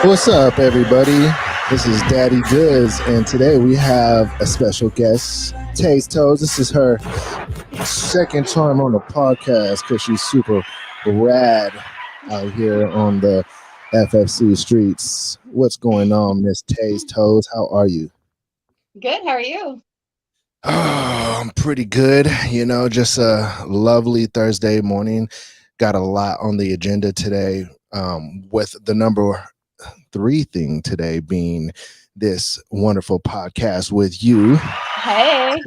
What's up, everybody? This is Daddy Goodz, and today we have a special guest, Tays Toes. This is her second time on the podcast because she's super rad out here on the FFC streets. What's going on, Miss Tays Toes? How are you? Good. How are you? Oh, I'm pretty good. Just a lovely Thursday morning. Got a lot on the agenda today, with the number 3 thing today being this wonderful podcast with you. Hey.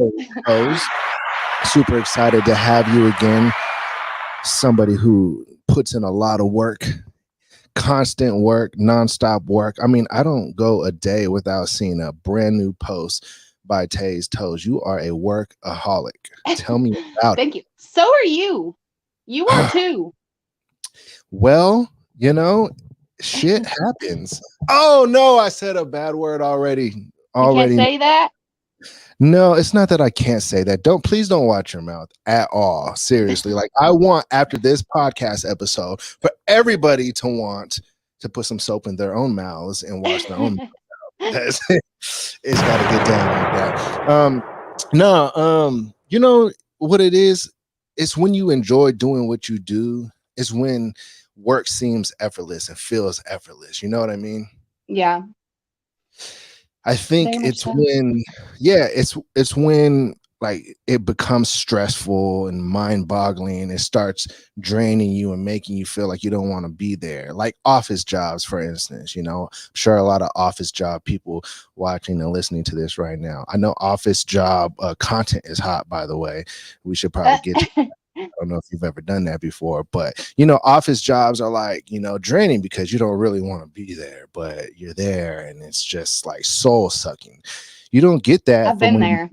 Super excited to have you again. Somebody who puts in a lot of work, constant work, nonstop work. I mean, I don't go a day without seeing a brand new post by Tays Toes. You are a workaholic. Tell me about it. Thank you. So are you. You are too. Well, shit happens. Oh no, I said a bad word already. You can't say that? No, it's not that I can't say that. Please don't watch your mouth at all. Seriously. Like, I want, after this podcast episode, for everybody to want to put some soap in their own mouths and wash their own mouth. It's got to get down like that. You know what it is? It's when you enjoy doing what you do. It's when work seems effortless and feels effortless. You know what I mean? Yeah. I think it's when, it's when like it becomes stressful and mind-boggling. It starts draining you and making you feel like you don't want to be there. Like office jobs, for instance. I'm sure a lot of office job people watching and listening to this right now. I know office job content is hot, by the way. We should probably get to I don't know if you've ever done that before, but office jobs are like, draining because you don't really want to be there, but you're there and it's just like soul sucking. You don't get that. I've been there.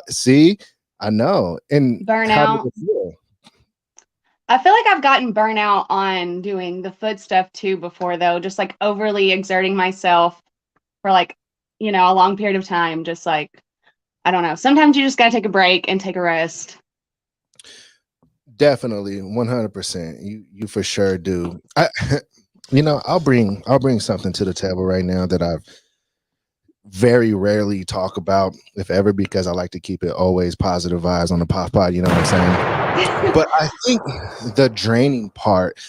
See, I know. And burnout. I feel like I've gotten burnout on doing the foot stuff too before, though, just like overly exerting myself for like, a long period of time. Just like, I don't know. Sometimes you just got to take a break and take a rest. Definitely 100%. You for sure do. I'll bring something to the table right now that I've very rarely talk about, if ever, because I like to keep it always positive vibes on the pop pod, you know what I'm saying? But I think the draining part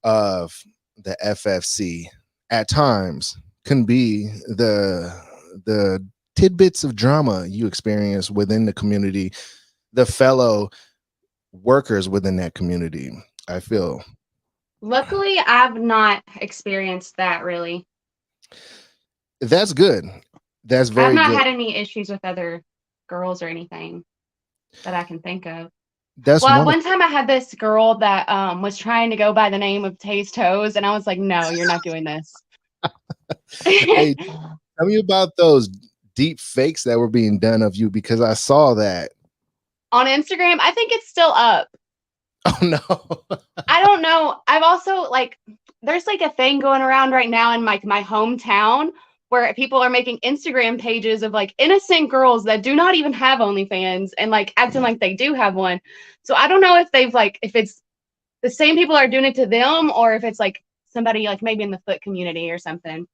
of the FFC at times can be the tidbits of drama you experience within the community, the fellow workers within that community. I feel luckily I've not experienced that really. That's good. That's very good. I've not had any issues with other girls or anything that I can think of. One time I had this girl that was trying to go by the name of Tays Toes, and I was like, no, you're not doing this. Hey, tell me about those deep fakes that were being done of you, because I saw that on Instagram. I think it's still up. Oh no. I don't know. I've also there's like a thing going around right now in my hometown where people are making Instagram pages of like innocent girls that do not even have OnlyFans and like acting like they do have one. So I don't know if if it's the same people are doing it to them, or if it's like somebody like maybe in the foot community or something.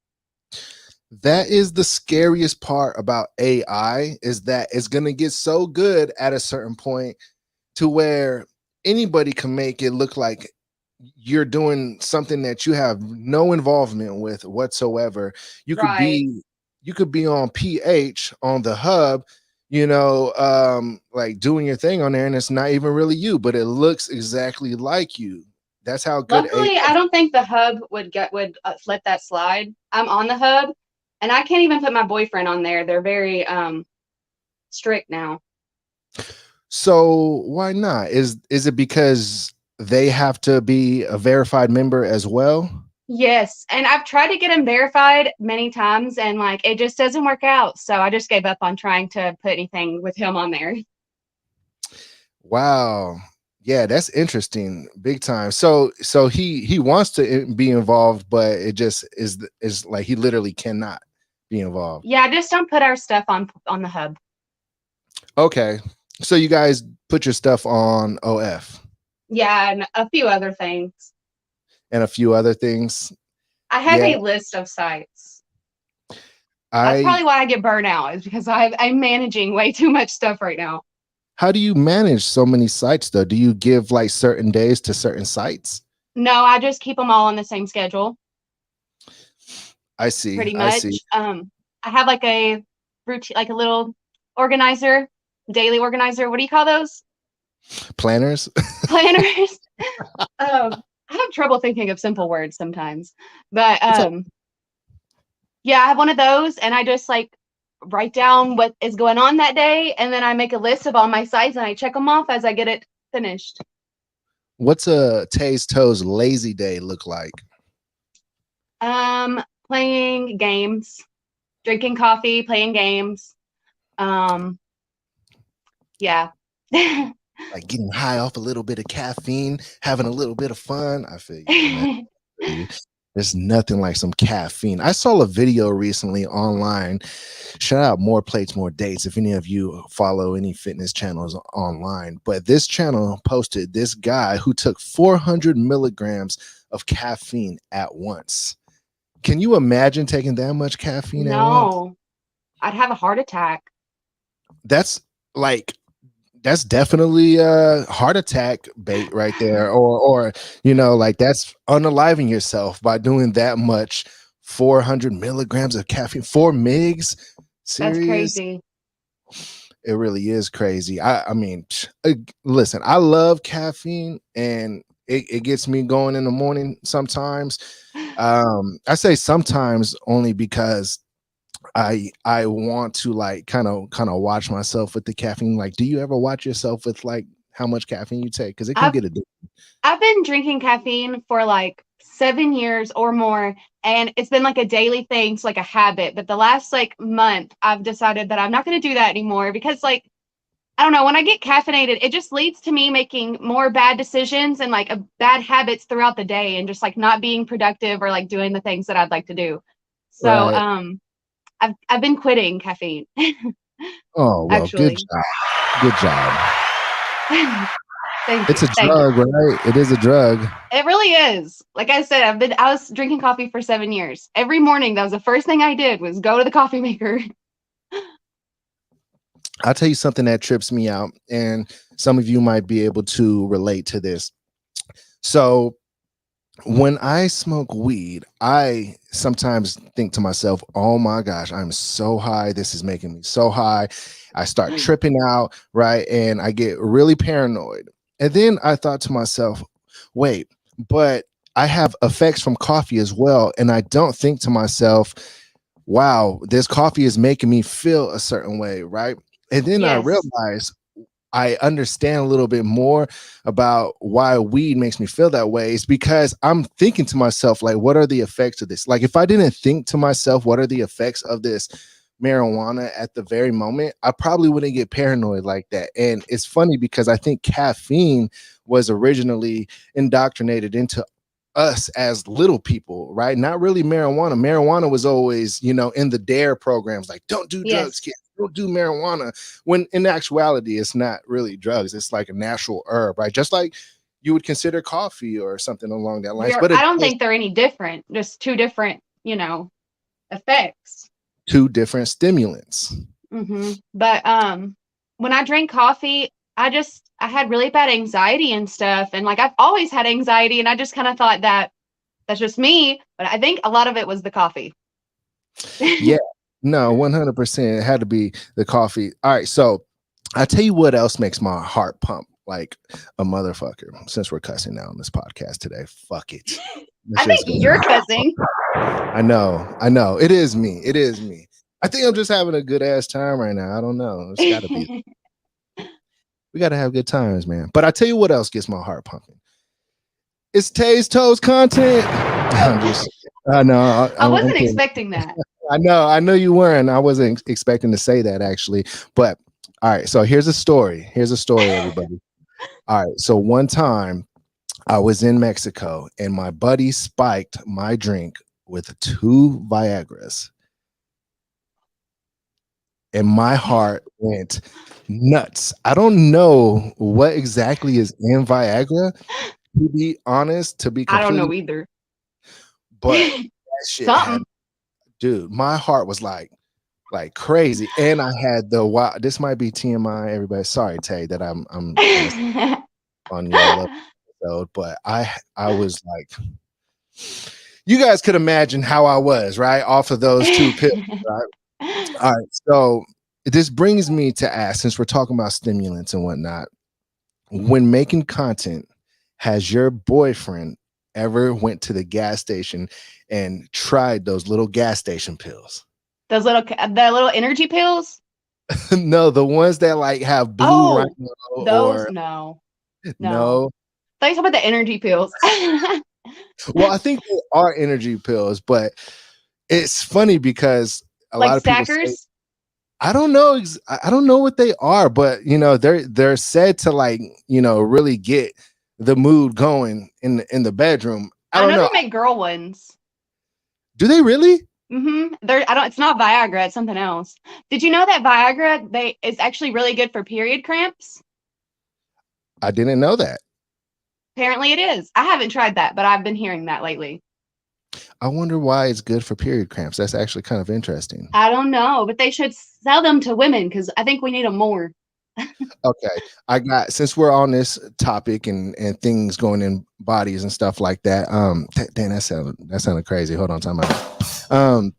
That is the scariest part about AI, is that it's going to get so good at a certain point to where anybody can make it look like you're doing something that you have no involvement with whatsoever. You could be on PH on the hub, like doing your thing on there, and it's not even really you, but it looks exactly like you. That's how good. Luckily, I don't think the hub would let that slide. I'm on the hub, and I can't even put my boyfriend on there. They're very strict now. So why not? Is it because they have to be a verified member as well? Yes, and I've tried to get him verified many times, and it just doesn't work out. So I just gave up on trying to put anything with him on there. Wow. Yeah, that's interesting. Big time. So he wants to be involved, but it just is like he literally cannot be involved. Yeah, just don't put our stuff on the hub. Okay. So you guys put your stuff on OF. Yeah, and a few other things. And a few other things. I have a list of sites. That's probably why I get burnt out, is because I'm managing way too much stuff right now. How do you manage so many sites though? Do you give like certain days to certain sites? No, I just keep them all on the same schedule. I see. Pretty much. I have like a routine, like a little organizer, daily organizer. What do you call those? Planners. Planners. I have trouble thinking of simple words sometimes, but yeah, I have one of those, and I just like write down what is going on that day, and then I make a list of all my sites and I check them off as I get it finished. What's a Tays Toes lazy day look like? Playing games, drinking coffee, playing games. Yeah. Like getting high off a little bit of caffeine, having a little bit of fun. I feel you, man. There's nothing like some caffeine. I saw a video recently online. Shout out More Plates, More Dates, if any of you follow any fitness channels online. But this channel posted this guy who took 400 milligrams of caffeine at once. Can you imagine taking that much caffeine at once? No, I'd have a heart attack. That's definitely a heart attack bait right there, or you know, like that's unaliving yourself by doing that much. 400 milligrams of caffeine, 4 mgs. Serious? That's crazy. It really is crazy. I mean, listen, I love caffeine, and it gets me going in the morning sometimes. I say sometimes only because I want to like kind of watch myself with the caffeine. Like, do you ever watch yourself with like how much caffeine you take? Because it can get addictive. I've been drinking caffeine for like 7 years or more, and it's been like a daily thing. It's like a habit. But the last like month, I've decided that I'm not going to do that anymore, because like, I don't know, when I get caffeinated, it just leads to me making more bad decisions and like bad habits throughout the day, and just like not being productive or like doing the things that I'd like to do. So, Right. I've been quitting caffeine. Oh, well, actually. good job. Good job. Thank it's you. A drug, right? It is a drug. It really is. Like I said, I was drinking coffee for 7 years. Every morning, that was the first thing I did, was go to the coffee maker. I'll tell you something that trips me out, and some of you might be able to relate to this. So when I smoke weed, I sometimes think to myself, oh my gosh, I'm so high. This is making me so high. I start tripping out, right? And I get really paranoid. And then I thought to myself, wait, but I have effects from coffee as well. And I don't think to myself, wow, this coffee is making me feel a certain way, right? And then I realized I understand a little bit more about why weed makes me feel that way. It's because I'm thinking to myself, like, what are the effects of this? Like, if I didn't think to myself, what are the effects of this marijuana at the very moment, I probably wouldn't get paranoid like that. And it's funny because I think caffeine was originally indoctrinated into us as little people, right? Not really marijuana. Marijuana was always, you know, in the DARE programs, like, don't do drugs, kids. Don't do marijuana, when in actuality it's not really drugs. It's like a natural herb, right? Just like you would consider coffee or something along that lines. But I don't think they're any different. Just two different, you know, effects. Two different stimulants. But when I drink coffee, I had really bad anxiety and stuff, and like I've always had anxiety, and I just kind of thought that that's just me, but I think a lot of it was the coffee. Yeah. No, 100%. It had to be the coffee. All right. So I tell you what else makes my heart pump like a motherfucker. Since we're cussing now on this podcast today, fuck it. I think you're cussing. I know. It is me. I think I'm just having a good ass time right now. I don't know. It's gotta be. We gotta have good times, man. But I tell you what else gets my heart pumping. It's Tays Toes content. I know. I wasn't expecting that. I know you weren't. I wasn't expecting to say that actually. But all right, so here's a story. Everybody. All right, so one time I was in Mexico and my buddy spiked my drink with 2 Viagras. And my heart went nuts. I don't know what exactly is in Viagra, to be honest, I don't know either. But shit had, Something. dude, my heart was like crazy. And I had the wow, this might be TMI, everybody. Sorry, Tay, that I'm gonna on your little episode, but I was like, you guys could imagine how I was, right? Off of those two pills, right? All right. So this brings me to ask, since we're talking about stimulants and whatnot, when making content, has your boyfriend ever went to the gas station and tried those little gas station pills? the little energy pills. No, the ones that like have blue Oh, rhino those or no. no. I thought you talking about the energy pills. Well, I think they are energy pills, but it's funny because a Like lot of people say, stackers. I don't know. I don't know what they are, but they're said to like really get the mood going in the bedroom. I I don't know they know. make girl ones. Do they really? I don't. It's not Viagra. It's something else. Did you know that Viagra is actually really good for period cramps? I didn't know that. Apparently, it is. I haven't tried that, but I've been hearing that lately. I wonder why it's good for period cramps. That's actually kind of interesting. I don't know, but they should sell them to women because I think we need them more. Okay, since we're on this topic and things going in bodies and stuff like that. Damn, that sounded crazy. Hold on, time out.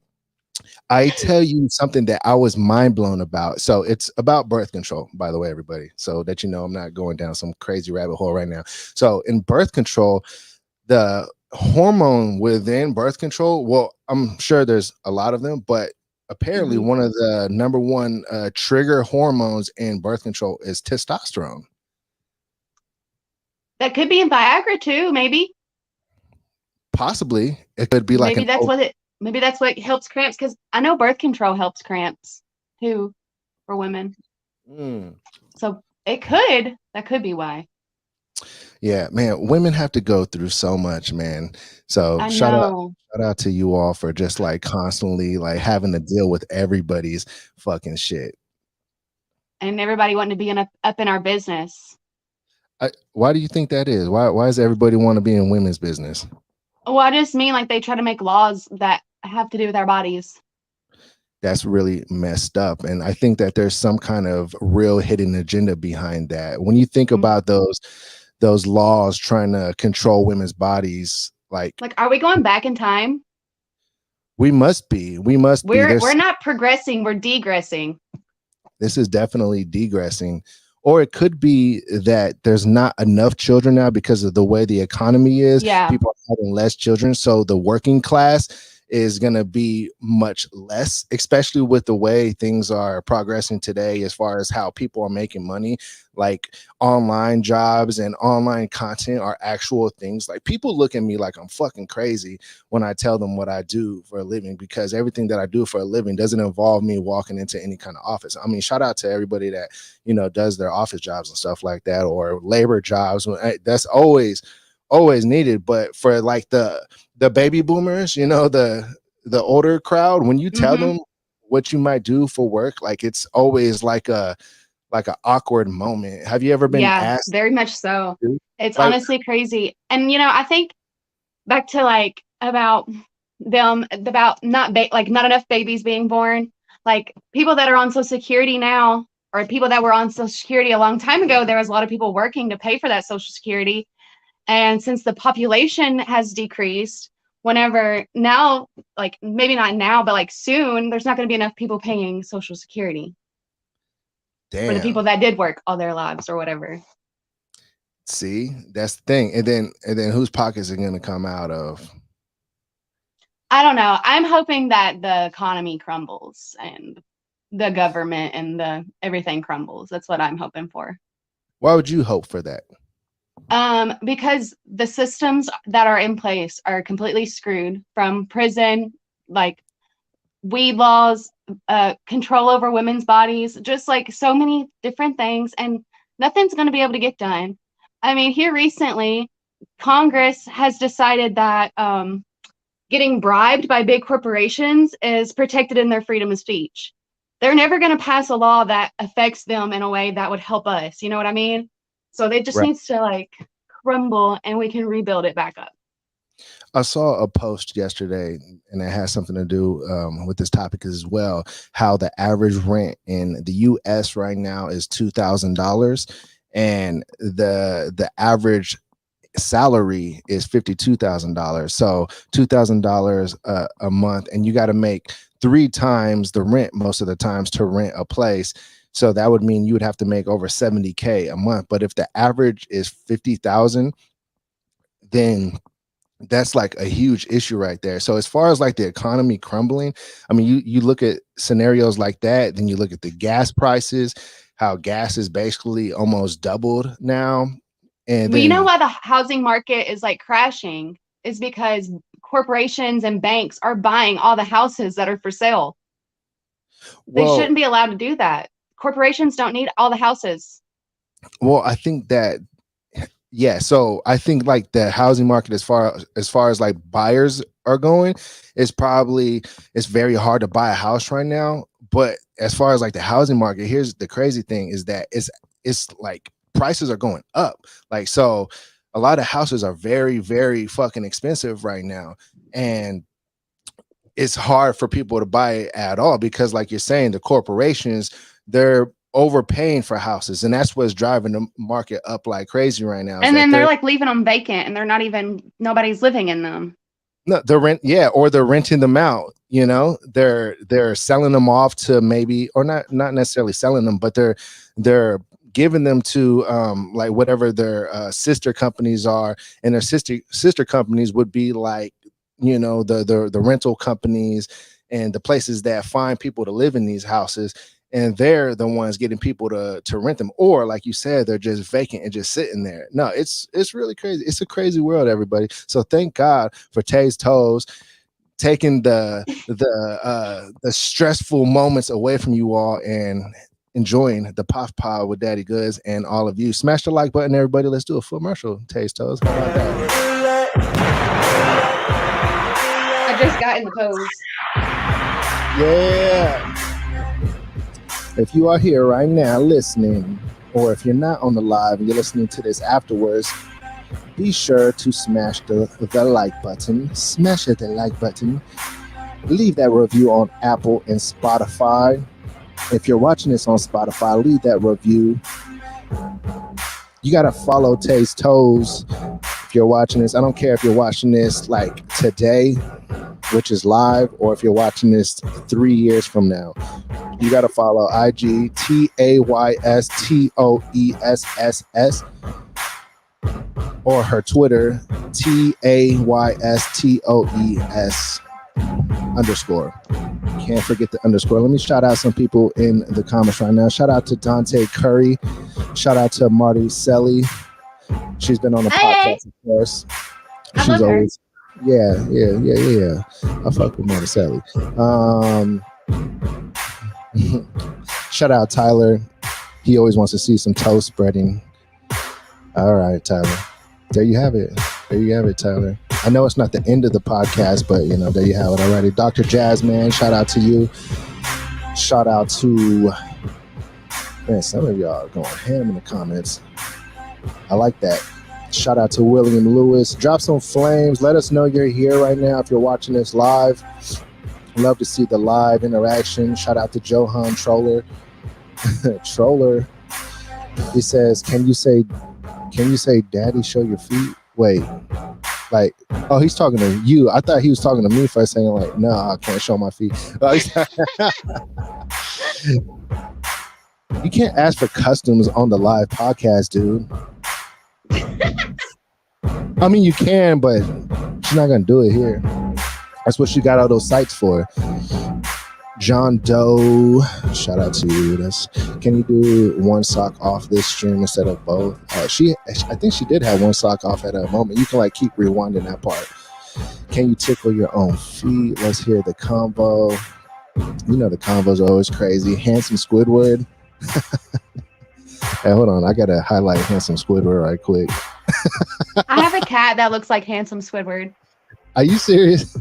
I tell you something that I was mind blown about. So it's about birth control, by the way, everybody. So that I'm not going down some crazy rabbit hole right now. So in birth control, the hormone within birth control, well, I'm sure there's a lot of them, but apparently one of the number one trigger hormones in birth control is testosterone. That could be in Viagra too, maybe. Possibly. It could be like maybe that's what helps cramps, because I know birth control helps cramps too for women. So that could be why. Yeah, man, women have to go through so much, man. So shout out to you all for just like constantly like having to deal with everybody's fucking shit. And everybody wanting to be up in our business. Why do you think that is? Why does everybody want to be in women's business? Well, I just mean like they try to make laws that have to do with our bodies. That's really messed up. And I think that there's some kind of real hidden agenda behind that. When you think about those laws trying to control women's bodies, like are we going back in time? We must be. We're not progressing, we're degressing. This is definitely degressing. Or it could be that there's not enough children now because of the way the economy is. Yeah. People are having less children. So the working class is going to be much less, especially with the way things are progressing today as far as how people are making money. Like online jobs and online content are actual things. Like people look at me like I'm fucking crazy when I tell them what I do for a living, because everything that I do for a living doesn't involve me walking into any kind of office. I mean, shout out to everybody that, does their office jobs and stuff like that, or labor jobs. That's always needed. But for like the baby boomers, the older crowd, when you tell them what you might do for work, like it's always like an awkward moment. Have you ever been asked? Very much so. It's honestly crazy. And I think back to about not enough babies being born, like people that are on Social Security now, or people that were on Social Security a long time ago, there was a lot of people working to pay for that Social Security. And since the population has decreased, whenever now, like maybe not now, but soon, there's not going to be enough people paying Social Security. Damn. For the people that did work all their lives or whatever. See, that's the thing. And then whose pockets are going to come out of? I don't know. I'm hoping that the economy crumbles and the government and everything crumbles. That's what I'm hoping for. Why would you hope for that? Because the systems that are in place are completely screwed, from prison, like weed laws, control over women's bodies, just like so many different things, and nothing's going to be able to get done. I mean, here recently, Congress has decided that getting bribed by big corporations is protected in their freedom of speech. They're never going to pass a law that affects them in a way that would help us. You know what I mean? So they just needs to crumble and we can rebuild it back up. I saw a post yesterday, and it has something to do with this topic as well. How the average rent in the U.S. right now is $2,000, and the average salary is $52,000. So $2,000 a month, and you got to make 3 times the rent most of the times to rent a place. So that would mean you would have to make over $70K a month. But if the average is 50,000, then that's like a huge issue right there. So as far as like the economy crumbling, I mean, you look at scenarios like that, then you look at the gas prices, how gas is basically almost doubled now. And Well, you know then, why the housing market is like crashing is because corporations and banks are buying all the houses that are for sale. They well, shouldn't be allowed to do that. Corporations don't need all the houses. I think that, yeah. So I think like the housing market, as far as like buyers are going, it's very hard to buy a house right now. But as far as like the housing market, here's the crazy thing is that it's like prices are going up. Like, so a lot of houses are very, very fucking expensive right now. And it's hard for people to buy it at all because, like you're saying, the corporations, they're overpaying for houses, and that's what's driving the market up like crazy right now. And then they're like leaving them vacant, and they're not even, nobody's living in them. No, the rent, yeah, or they're renting them out. You know, they're selling them off to maybe, or not necessarily selling them, but they're giving them to like whatever their sister companies are, and their sister companies would be like, you know, the rental companies and the places that find people to live in these houses, and they're the ones getting people to rent them, or like you said, they're just vacant and just sitting there. No, it's really crazy. It's a crazy world, everybody. So thank God for Tays Toes taking the stressful moments away from you all and enjoying the POF pod with Daddy Goodz and all of you. Smash the like button, everybody. Let's do a full commercial. Tays Toes. How about that? I just got in the pose. Yeah. If you are here right now listening, or if you're not on the live and you're listening to this afterwards, be sure to smash the like button. Smash the like button. Leave that review on Apple and Spotify. If you're watching this on Spotify, leave that review. You got to follow Tays Toes if you're watching this. I don't care if you're watching this like today, which is live, or if you're watching this 3 years from now. You got to follow IG TaysToess, or her Twitter TaysToes_. Can't forget the underscore. Let me shout out some people in the comments right now. Shout out to Dante Curry. Shout out to Marty Selly. She's been on the podcast, of course. She's always, yeah. I fuck with Marty Selly. Shout out Tyler. He always wants to see some toast spreading. All right, Tyler. There you have it, Tyler. I know it's not the end of the podcast, but you know, there you have it already. Dr. Jazzman, shout out to you. Shout out to, man, some of y'all are going ham in the comments. I like that. Shout out to William Lewis. Drop some flames. Let us know you're here right now if you're watching this live. Love to see the live interaction. Shout out to Johan Troller. Troller. He says, can you say daddy show your feet? Wait. Like, oh, he's talking to you. I thought he was talking to me first, saying like, no, I can't show my feet. You can't ask for customs on the live podcast, dude. I mean, you can, but she's not gonna do it here. That's what she got all those sites for. John Doe, shout out to you. Can you do one sock off this stream instead of both? I think she did have one sock off at a moment. You can like keep rewinding that part. Can you tickle your own feet? Let's hear the combo. You know the combos are always crazy. Handsome Squidward. Hey, hold on. I gotta highlight Handsome Squidward right quick. I have a cat that looks like Handsome Squidward. Are you serious?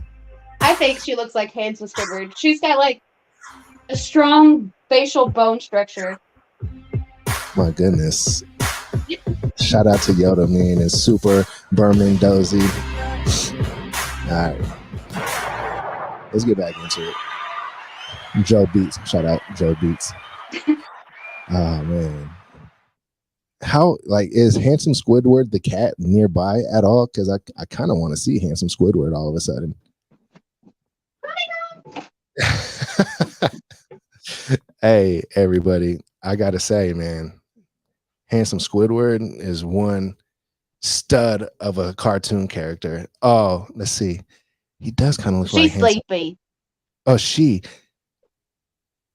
I think she looks like Handsome Squidward. She's got like a strong facial bone structure. My goodness. Shout out to Yoda, man, and Super Berman Dozy. All right, let's get back into it. Joe Beats, shout out Joe Beats. Oh man, how like is Handsome Squidward the cat nearby at all? Because I kind of want to see Handsome Squidward all of a sudden. Hey everybody, I gotta say, man, Handsome Squidward is one stud of a cartoon character. Oh, let's see. He does kind of look like She's sleepy. Oh, she.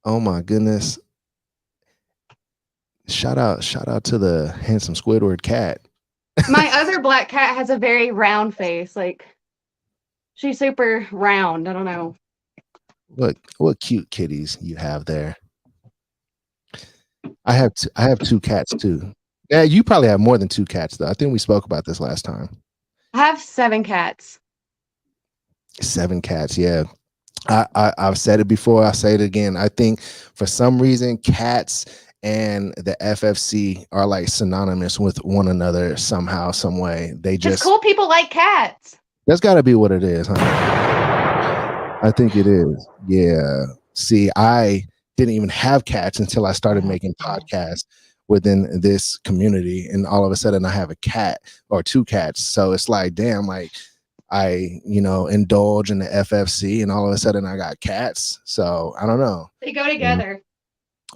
Oh my goodness. Shout out to the Handsome Squidward cat. My other black cat has a very round face. Like she's super round. I don't know. What cute kitties you have there. I have two cats too. Yeah, you probably have more than 2 cats though. I think we spoke about this last time. I have 7 cats. 7 cats, yeah. I've said it before. I'll say it again. I think for some reason cats and the FFC are like synonymous with one another somehow, some way. They just cool people like cats. That's got to be what it is, huh? I think it is. Yeah. See, I didn't even have cats until I started making podcasts within this community, and all of a sudden I have a cat or 2 cats. So it's like, damn, like I, indulge in the FFC, and all of a sudden I got cats. So I don't know. They go together.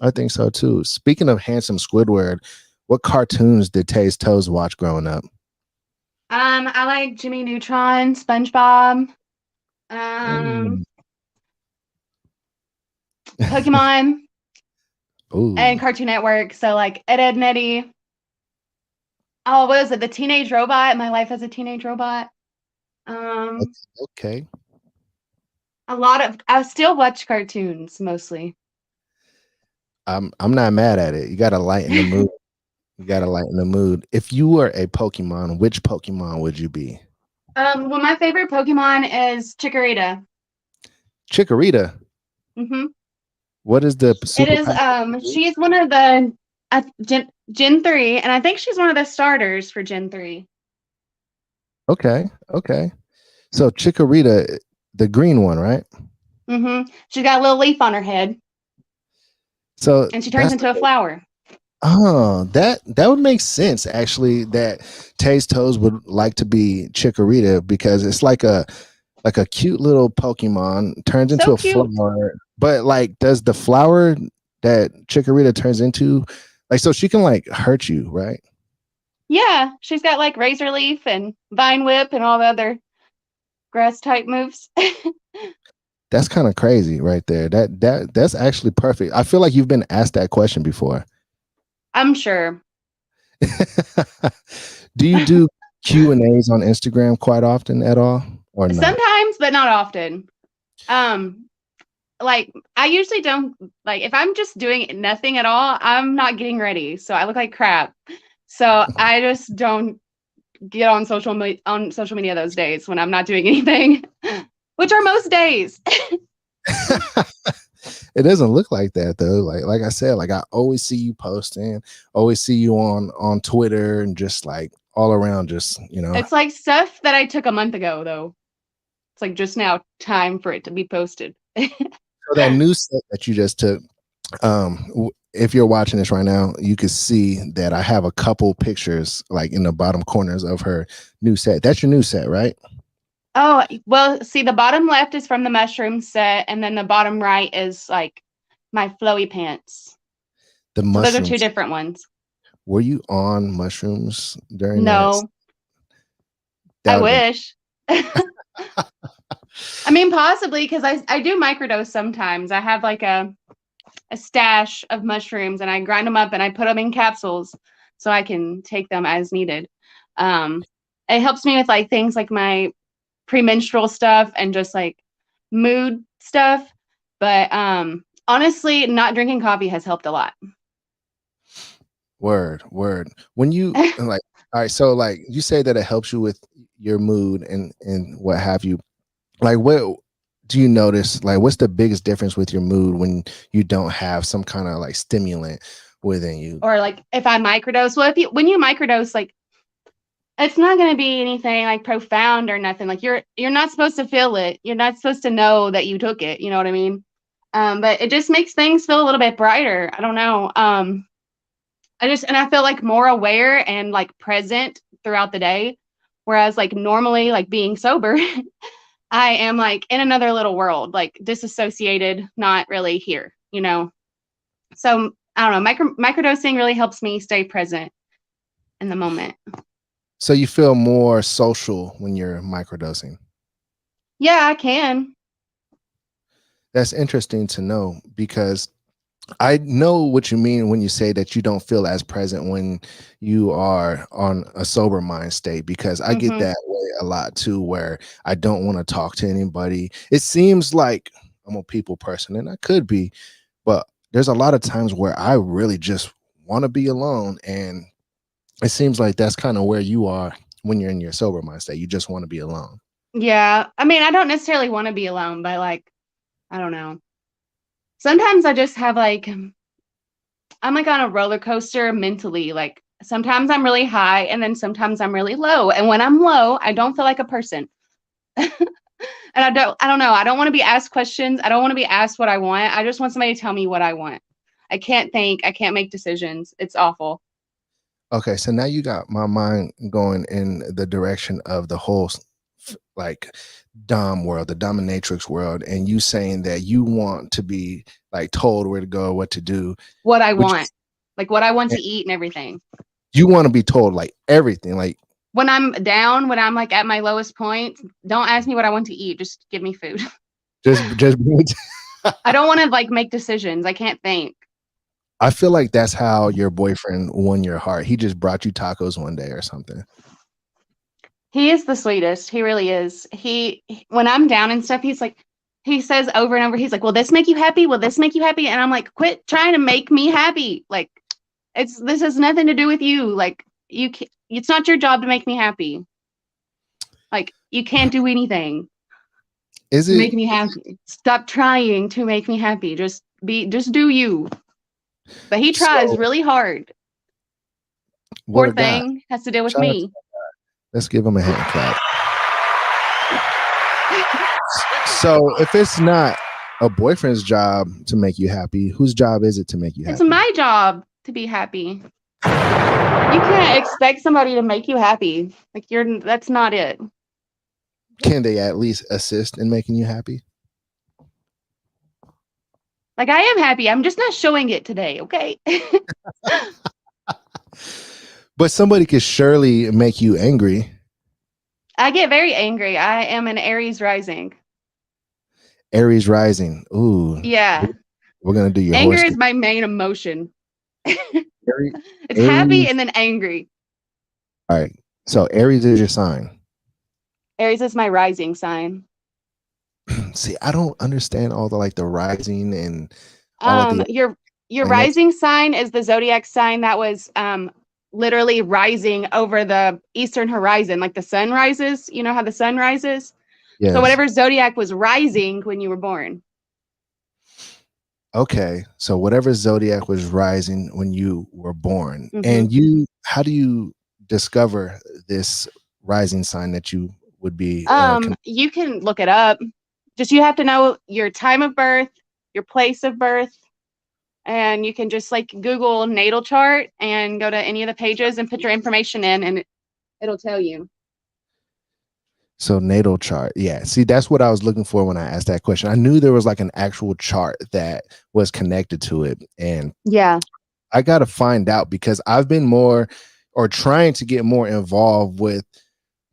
I think so too. Speaking of Handsome Squidward, what cartoons did Tays Toes watch growing up? I like Jimmy Neutron, SpongeBob, Pokemon, and Cartoon Network. So like Ed, Edd n Eddy. Oh, what is it? The Teenage Robot. My Life as a Teenage Robot. Okay. I still watch cartoons mostly. I'm not mad at it. You gotta lighten the mood. You gotta lighten the mood. If you were a Pokemon, which Pokemon would you be? Well, my favorite Pokemon is Chikorita. Chikorita? Mm-hmm. What is the super It is she's one of the Gen 3, and I think she's one of the starters for Gen 3. Okay. So Chikorita, the green one, right? Mm-hmm. She's got a little leaf on her head. So and she turns into a flower. Oh, that would make sense actually, that Tays Toes would like to be Chikorita, because it's like a cute little Pokemon, turns into a flower. But like, does the flower that Chikorita turns into, like, so she can like hurt you, right? Yeah, she's got like Razor Leaf and Vine Whip and all the other grass type moves. That's kind of crazy right there. That's actually perfect. I feel like you've been asked that question before. I'm sure. Do you do Q&As on Instagram quite often at all, or not? Sometimes, but not often. Like I usually don't, like if I'm just doing nothing at all, I'm not getting ready, so I look like crap. So I just don't get on social media those days when I'm not doing anything, which are most days. It doesn't look like that though. Like I said, like I always see you posting, always see you on Twitter, and just like all around, just It's like stuff that I took a month ago though. It's like just now time for it to be posted. So that new set that you just took, if you're watching this right now, you can see that I have a couple pictures like in the bottom corners of her new set. That's your new set, right? Oh, well, see, the bottom left is from the mushroom set, and then the bottom right is like my flowy pants. The mushrooms. So those are 2 different ones. Were you on mushrooms during No. I wish. I mean, possibly, because I do microdose sometimes. I have like a stash of mushrooms, and I grind them up and I put them in capsules so I can take them as needed. It helps me with like things like my premenstrual stuff and just like mood stuff. But honestly, not drinking coffee has helped a lot. Word. When you like, all right, so like you say that it helps you with your mood and what have you. Like, what do you notice? Like, what's the biggest difference with your mood when you don't have some kind of like stimulant within you? Or like if I microdose, well, when you microdose, like It's not going to be anything like profound or nothing. Like you're not supposed to feel it. You're not supposed to know that you took it. You know what I mean? But it just makes things feel a little bit brighter. I don't know. I feel like more aware and like present throughout the day. Whereas like normally, like being sober, I am like in another little world, like disassociated, not really here, you know? So I don't know. Microdosing really helps me stay present in the moment. So you feel more social when you're microdosing? Yeah, I can. That's interesting to know, because I know what you mean when you say that you don't feel as present when you are on a sober mind state, because I get that way a lot too, where I don't want to talk to anybody. It seems like I'm a people person, and I could be, but there's a lot of times where I really just want to be alone. And it seems like that's kind of where you are when you're in your sober mind state. You just want to be alone. Yeah. I mean, I don't necessarily want to be alone, but like, I don't know. Sometimes I just have like, I'm like on a roller coaster mentally. Like sometimes I'm really high and then sometimes I'm really low. And when I'm low, I don't feel like a person. And I don't know. I don't want to be asked questions. I don't want to be asked what I want. I just want somebody to tell me what I want. I can't think. I can't make decisions. It's awful. Okay, so now you got my mind going in the direction of the whole like dom world, the dominatrix world, and you saying that you want to be like told where to go, what to do, what I want, like what I want to eat and everything. You want to be told like everything, like when I'm down, when I'm like at my lowest point, don't ask me what I want to eat. Just give me food. just I don't want to like make decisions. I can't think. I feel like that's how your boyfriend won your heart. He just brought you tacos one day or something. He is the sweetest. He really is. When I'm down and stuff, he says over and over, he's like, will this make you happy? Will this make you happy? And I'm like, quit trying to make me happy. Like, this has nothing to do with you. Like, it's not your job to make me happy. Like, you can't do anything. Is it make me happy? Stop trying to make me happy. Just do you. But he tries really hard. Poor thing has to deal with me. Let's give him a hand clap. So if it's not a boyfriend's job to make you happy, whose job is it to make you happy? It's my job to be happy. You can't expect somebody to make you happy. Like that's not it. Can they at least assist in making you happy? Like I am happy. I'm just not showing it today, okay? But somebody could surely make you angry. I get very angry. I am an Aries rising. Aries rising. Ooh. Yeah. We're going to do your anger is my main emotion. It's happy and then angry. All right. So Aries is your sign. Aries is my rising sign. See, I don't understand all the like the rising and all of your rising sign is the zodiac sign that was literally rising over the eastern horizon, like the sun rises. You know how the sun rises? Yes. So whatever zodiac was rising when you were born. Okay, so whatever zodiac was rising when you were born. And how do you discover this rising sign that you would be? You can look it up. Just you have to know your time of birth, your place of birth, and you can just like Google natal chart and go to any of the pages and put your information in, and it'll tell you. So natal chart. Yeah. See, that's what I was looking for when I asked that question. I knew there was like an actual chart that was connected to it. And yeah, I got to find out, because I've been more or trying to get more involved with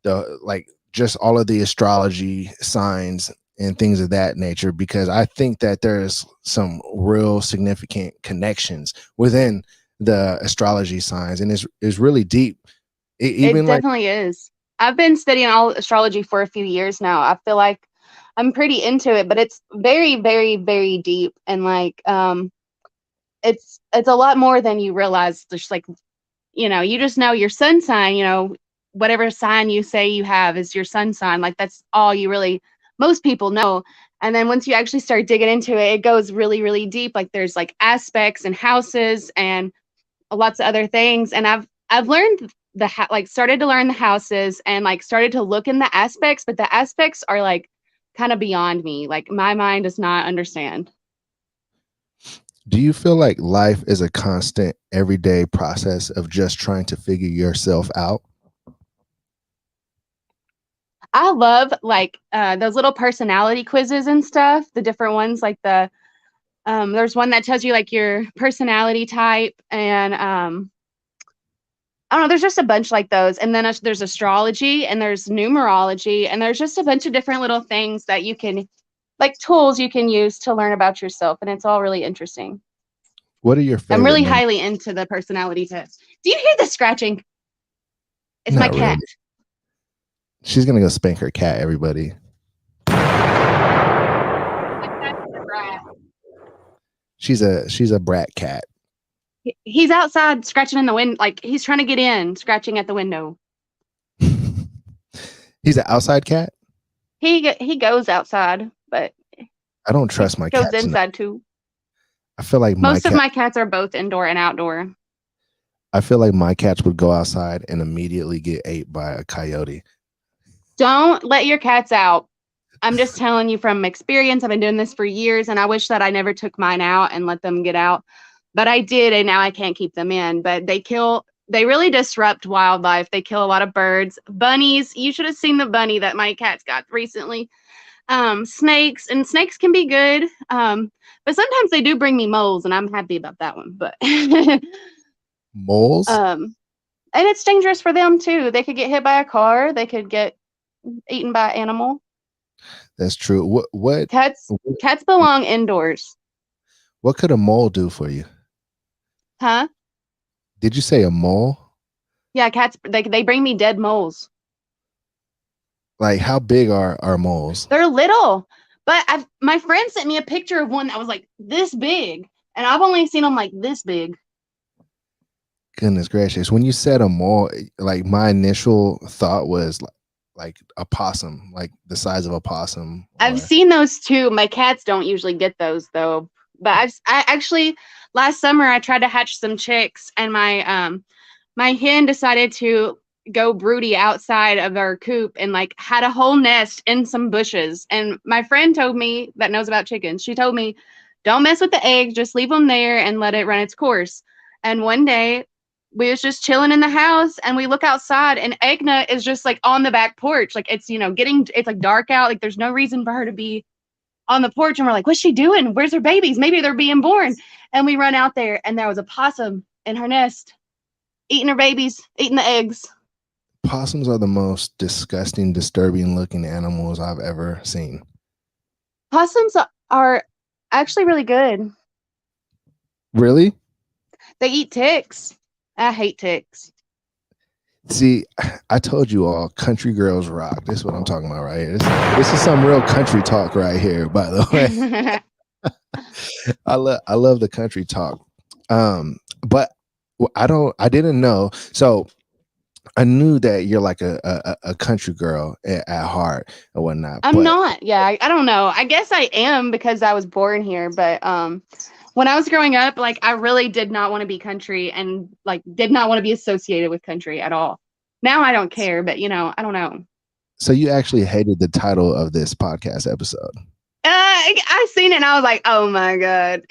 the like just all of the astrology signs and things of that nature, because I think that there's some real significant connections within the astrology signs, and it's really deep. It definitely is. I've been studying all astrology for a few years now. I feel like I'm pretty into it, but it's very, very, very deep, and like it's a lot more than you realize. Just like, you just know your sun sign, whatever sign you say you have is your sun sign. Like that's all most people know. And then once you actually start digging into it, it goes really, really deep. Like there's like aspects and houses and lots of other things. And I've learned like started to learn the houses and like started to look in the aspects, but the aspects are like kind of beyond me. Like my mind does not understand. Do you feel like life is a constant everyday process of just trying to figure yourself out? I love like those little personality quizzes and stuff, the different ones, like there's one that tells you like your personality type, and I don't know, there's just a bunch like those. And then there's astrology and there's numerology, and there's just a bunch of different little things that you can, like tools you can use to learn about yourself. And it's all really interesting. What are your favorite I'm really numbers? highly into the personality test. Do you hear the scratching? It's Not my cat. really. She's gonna go spank her cat, everybody. She's a brat cat. He's outside scratching in the wind, like he's trying to get in, scratching at the window. He's an outside cat? He goes outside, but I don't trust my goes cats. inside too. I feel like most of my cats are both indoor and outdoor. I feel like my cats would go outside and immediately get ate by a coyote. Don't let your cats out. I'm just telling you from experience. I've been doing this for years, and I wish that I never took mine out and let them get out. But I did, and now I can't keep them in. But they really disrupt wildlife. They kill a lot of birds. Bunnies, you should have seen the bunny that my cats got recently. Snakes, and snakes can be good. But sometimes they do bring me moles, and I'm happy about that one. But moles? And it's dangerous for them too. They could get hit by a car. They could get eaten by an animal. That's true. What cats belong indoors. What could a mole do for you? Huh? Did you say a mole? Yeah, cats, they bring me dead moles. Like, how big are moles? They're little, but my friend sent me a picture of one that was like this big, and I've only seen them like this big. Goodness gracious. When you said a mole, like my initial thought was like a possum, like the size of a possum. I've seen those too. My cats don't usually get those though. But I actually last summer I tried to hatch some chicks, and my hen decided to go broody outside of our coop and like had a whole nest in some bushes. And my friend told me, that knows about chickens, she told me, don't mess with the eggs, just leave them there and let it run its course. And one day we was just chilling in the house, and we look outside, and Egna is just like on the back porch. Like it's, it's like dark out. Like there's no reason for her to be on the porch. And we're like, what's she doing? Where's her babies? Maybe they're being born. And we run out there, and there was a possum in her nest eating her babies, eating the eggs. Possums are the most disgusting, disturbing looking animals I've ever seen. Possums are actually really good. Really? They eat ticks. I hate ticks. See, I told you all, country girls rock. This is what I'm talking about right here. This is some real country talk right here, by the way. I love the country talk. But I didn't know. So I knew that you're like a country girl at heart and whatnot. I'm not. Yeah, I don't know. I guess I am because I was born here. But when I was growing up, like I really did not want to be country, and like did not want to be associated with country at all. Now I don't care, but I don't know. So you actually hated the title of this podcast episode? I seen it and I was like, oh my God.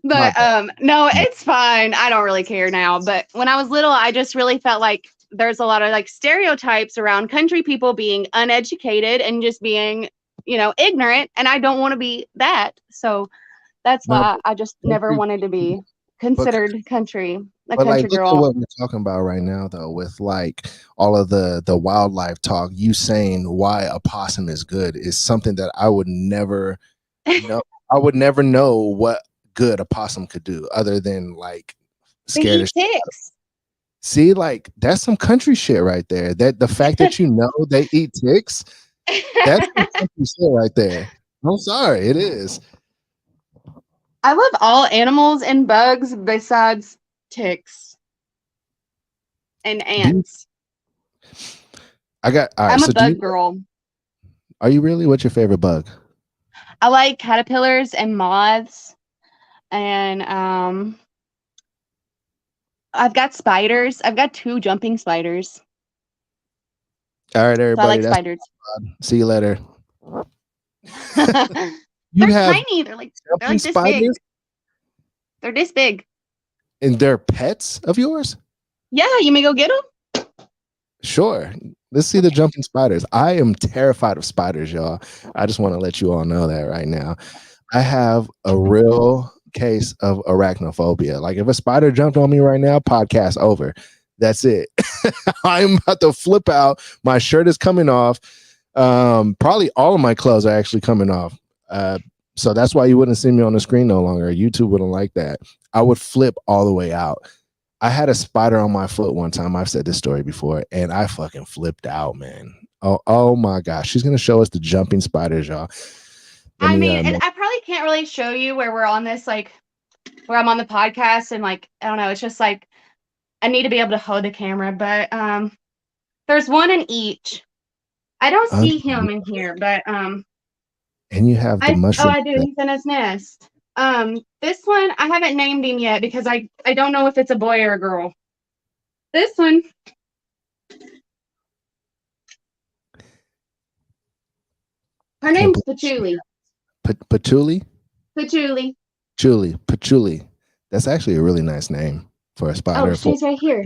But no, it's fine. I don't really care now. But when I was little, I just really felt like there's a lot of like stereotypes around country people being uneducated and just being, ignorant. And I don't want to be that. So that's why I just never wanted to be considered country. A country like, girl. look at what we're talking about right now, though, with like all of the wildlife talk. You saying why a possum is good is something that I would never know. I would never know what good a possum could do other than like scared of ticks. See, like that's some country shit right there. That the fact that they eat ticks, that's some country shit right there. I'm sorry, it is. I love all animals and bugs besides ticks and ants. I'm a bug girl. Are you really? What's your favorite bug? I like caterpillars and moths, and I've got spiders. I've got 2 jumping spiders. All right, So I everybody. like spiders. See you later. They're tiny. They're like this spiders? big. They're this big. And they're pets of yours? Yeah, you may go get them. Sure. Let's see the jumping spiders. I am terrified of spiders, y'all. I just want to let you all know that right now. I have a real case of arachnophobia. Like if a spider jumped on me right now, podcast over. That's it. I'm about to flip out. My shirt is coming off. Probably all of my clothes are actually coming off. So that's why you wouldn't see me on the screen no longer. YouTube wouldn't like that. I would flip all the way out. I had a spider on my foot one time. I've said this story before, and I fucking flipped out, man. Oh my gosh. She's going to show us the jumping spiders, y'all. I mean, and I probably can't really show you where we're on this, like, where I'm on the podcast, and, like, I don't know, it's just, like, I need to be able to hold the camera, but there's one in each. I don't see him in here, but and you have the mushroom. Oh, I do. He's in his nest. This one I haven't named him yet because I don't know if it's a boy or a girl. This one. Her name's Patchouli. Patchouli? Patchouli. Patchouli. That's actually a really nice name for a spider. Oh, she's right here.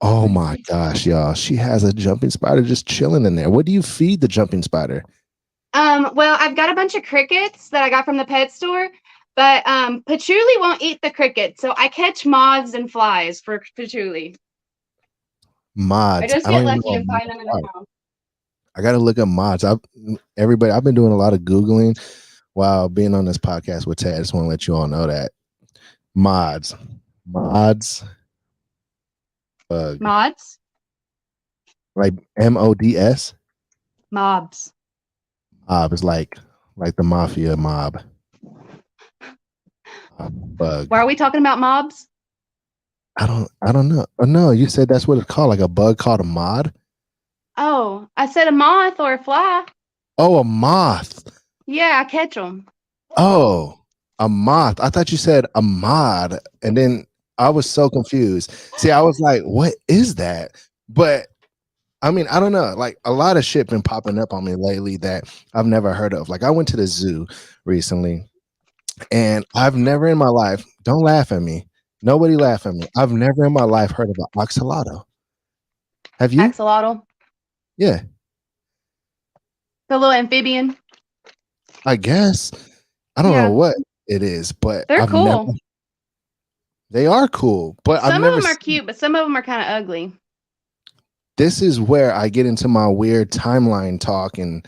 Oh my gosh, y'all. She has a jumping spider just chilling in there. What do you feed the jumping spider? Well, I've got a bunch of crickets that I got from the pet store, but Patchouli won't eat the crickets, so I catch moths and flies for Patchouli. Moths. I just get lucky and find them in the house. I gotta look up moths. I've been doing a lot of Googling while being on this podcast with Ted. I just want to let you all know that. Moths. Moths? Like MODS? Mobs. Mob is like the mafia mob. Bug. Why are we talking about mobs? I don't know. Oh, no, you said that's what it's called, like a bug called a mod? Oh, I said a moth or a fly. Oh, a moth. Yeah, I catch them. Oh, a moth. I thought you said a mod, and then I was so confused. See, I was like, what is that? But I mean, I don't know. Like a lot of shit been popping up on me lately that I've never heard of. Like I went to the zoo recently, and I've never in my life, don't laugh at me. Nobody laugh at me. I've never in my life heard of an axolotl. Have you? Axolotl? Yeah. The little amphibian? I guess. I don't know what it is, but they're cool. They are cool, but some of them are cute, but some of them are kind of ugly. This is where I get into my weird timeline talk and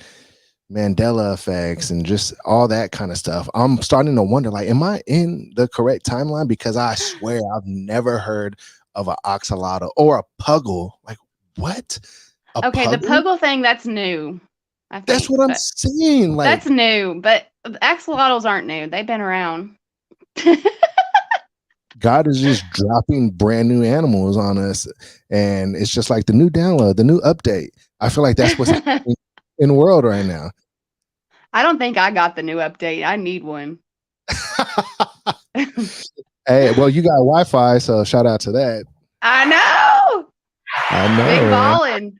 Mandela effects and just all that kind of stuff. I'm starting to wonder, like, am I in the correct timeline? Because I swear I've never heard of an axolotl or a puggle. Like, what? Okay, the puggle thing, that's new. I think, that's what I'm saying. Like, that's new, but axolotls aren't new. They've been around. God is just dropping brand new animals on us, and it's just like the new download, the new update. I feel like that's what's happening in the world right now. I don't think I got the new update. I need one. Hey, well, you got Wi-Fi, so shout out to that. I know. Big ballin'.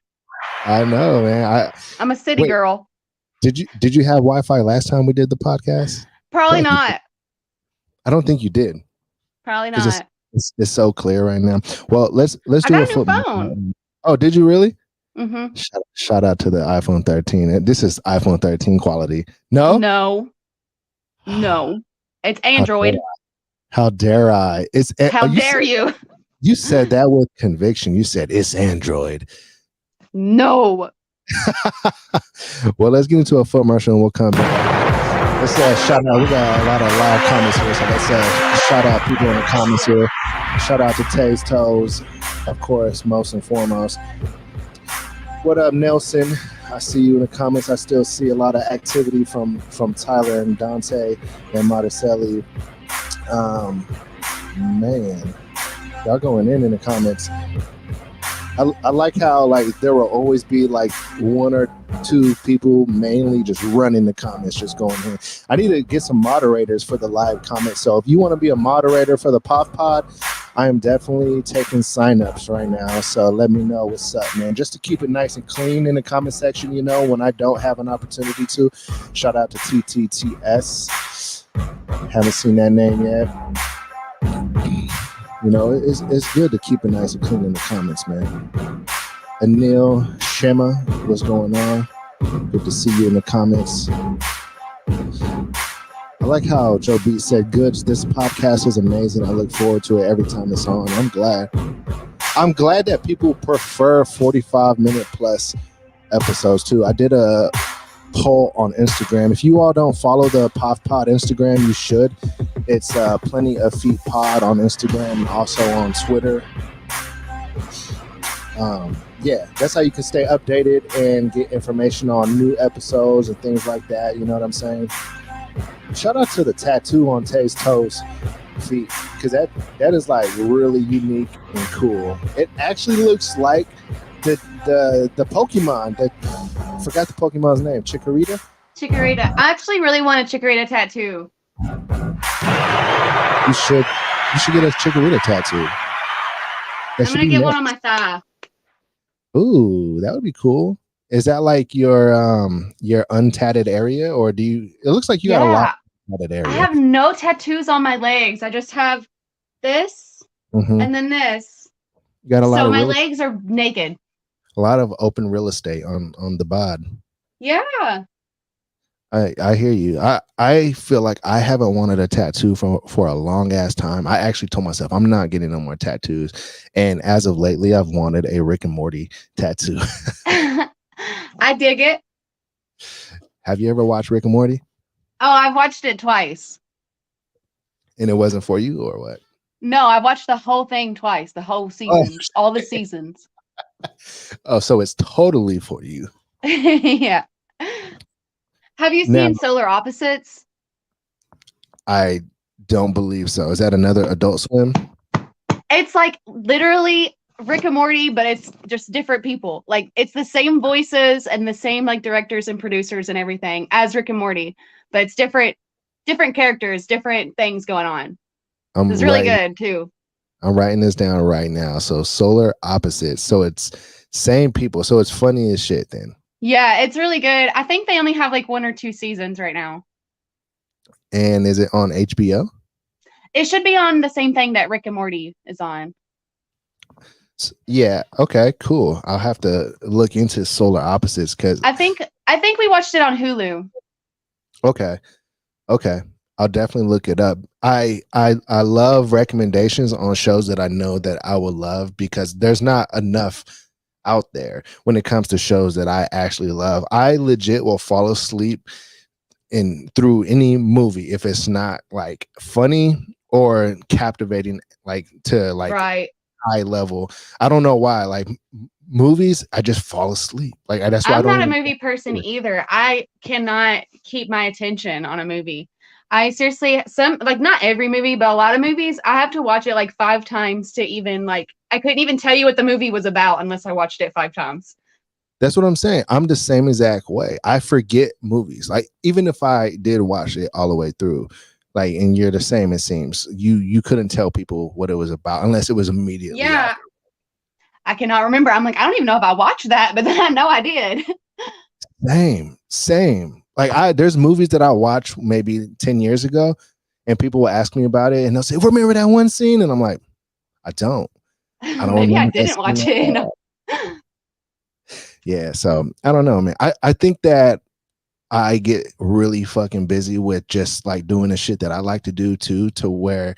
I know, man. I'm a city girl. Did you have Wi-Fi last time we did the podcast? Probably not. I don't think you did. Probably not. It's so clear right now. Well, let's do a phone. Oh, did you really? Mm-hmm. Shout out to the iPhone 13. This is iPhone 13 quality. No. It's Android. How dare I? How dare you? You said that with conviction. You said it's Android. No. Well, let's get into a footmercial and we'll come back. Let's shout out. We got a lot of live comments here, so let's shout out people in the comments here. Shout out to Tays Toes, of course, most and foremost. What up, Nelson? I see you in the comments. I still see a lot of activity from Tyler and Dante and Marticelli. Man, y'all going in the comments. I like how like there will always be like one or two people mainly just running the comments, just going in. I need to get some moderators for the live comments. So if you want to be a moderator for the POF pod, I am definitely taking signups right now. So let me know what's up, man. Just to keep it nice and clean in the comment section, when I don't have an opportunity to. Shout out to TTTS. Haven't seen that name yet. It's good to keep it nice and clean in the comments, man. Anil Shema, what's going on? Good to see you in the comments. I like how Joe Beat said, Goodz, this podcast is amazing. I look forward to it every time it's on. I'm glad. I'm glad that people prefer 45-minute plus episodes too. I did a poll on Instagram. If you all don't follow the POF Pod Instagram, you should. It's Plenty of Feet Pod on Instagram and also on Twitter. Yeah, that's how you can stay updated and get information on new episodes and things like that. You know what I'm saying? Shout out to the tattoo on Tays Toes feet, because that is like really unique and cool. It actually looks like the Pokemon. I forgot the Pokemon's name. Chikorita. I actually really want a Chikorita tattoo. You should get a Chikorita tattoo. I'm gonna get one on my thigh. Ooh, that would be cool. Is that like your untatted area, or do you? It looks like you got a lot of tatted area. I have no tattoos on my legs. I just have this and then this. You got a lot. So my legs are naked. A lot of open real estate on the bod. Yeah. I hear you. I feel like I haven't wanted a tattoo for a long ass time. I actually told myself I'm not getting no more tattoos, and as of lately, I've wanted a Rick and Morty tattoo. I dig it. Have you ever watched Rick and Morty? Oh, I've watched it twice. And it wasn't for you, or what? No, I watched the whole thing twice, the whole season, all the seasons. Oh, so it's totally for you. Yeah. Have you seen Solar Opposites? I don't believe so. Is that another Adult Swim? It's like literally Rick and Morty, but it's just different people. Like it's the same voices and the same like directors and producers and everything as Rick and Morty, but it's different characters, different things going on. It's really good too. I'm writing this down right now. So Solar Opposites. So it's same people. So it's funny as shit then. Yeah, it's really good. I think they only have like 1 or 2 seasons right now. And is it on HBO? It should be on the same thing that Rick and Morty is on. Yeah. Okay. Cool. I'll have to look into Solar Opposites because I think we watched it on Hulu. Okay. I'll definitely look it up. I love recommendations on shows that I know that I will love because there's not enough out there when it comes to shows that I actually love. I legit will fall asleep through any movie if it's not like funny or captivating, like to like high level. I don't know why. Like movies, I just fall asleep. Like that's why I'm not a movie person either. I cannot keep my attention on a movie. I seriously, not every movie, but a lot of movies, I have to watch it like 5 times to even I couldn't even tell you what the movie was about unless I watched it 5 times. That's what I'm saying. I'm the same exact way. I forget movies. Like even if I did watch it all the way through, like, and you're the same, it seems. You couldn't tell people what it was about unless it was immediately. Yeah. after. I cannot remember. I'm like, I don't even know if I watched that, but then I know I did. Same. Like there's movies that I watched maybe 10 years ago and people will ask me about it and they'll say, remember that one scene? And I'm like, I don't maybe I didn't watch it. Yeah, so I don't know, man. I think that I get really fucking busy with just like doing the shit that I like to do too, to where,